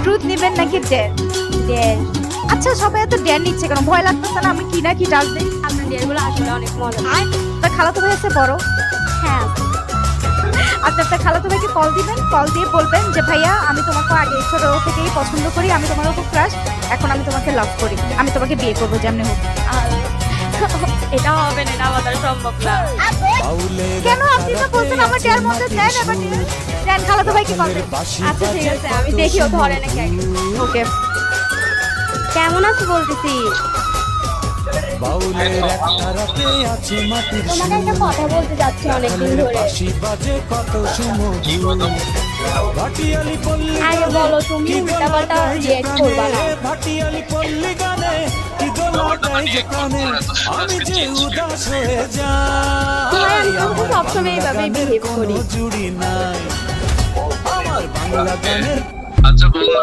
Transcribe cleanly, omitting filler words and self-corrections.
Truth নেবেন নাকি dare? Dare. আচ্ছা সবাই এত ডেয়ার নিচ্ছে কেন? ভয় লাগতেছে না আমি কি না কি ডাল দিই? আপনার ডেয়ারগুলো আসলে অনেক মজা। তার খালাতো ভাই আছে বড়? হ্যাঁ। আচ্ছা আপনার খালাতো ভাইকে কল দিবেন, কল দিয়ে বলবেন যে ভাইয়া আমি তোমাকে আগে ছোট থেকেই পছন্দ করি, আমি তোমার উপর ক্রাশ, এখন আমি তোমাকে লাভ করি, আমি তোমাকে বিয়ে করবো যেমনি হোক। এটা হবে না, এটা আমাদের সম্ভব না। কেন? আপনি তো বলছেন আমার ডেয়ার মধ্যে দেন, এবার দেন খালাতো ভাইকে কল দেন। আচ্ছা ঠিক আছে, আমি দেখি ও ধরে নাকি আগে। ওকে। কেমন আছো বলতেছি? বাউলের একটা রাতে আছে মাটির তোমাকে একটা কথা বলতে যাচ্ছি অনেকদিন ধরে। বাঁশি বাজে কত সুমধুর ভাটিয়ালি পল্লী আগে বলো, তুমি উল্টাপাল্টা রিয়েক্ট করবা না। ভাটিয়ালি পল্লী গানে কি দোলাটাই যে কানে আমি যে উদাস হয়ে ভাই, আমি যাই তো সবসময় এইভাবে বিহেভ করি। জুড়ি নাই আমার বাংলা গানের আচ্ছা বলো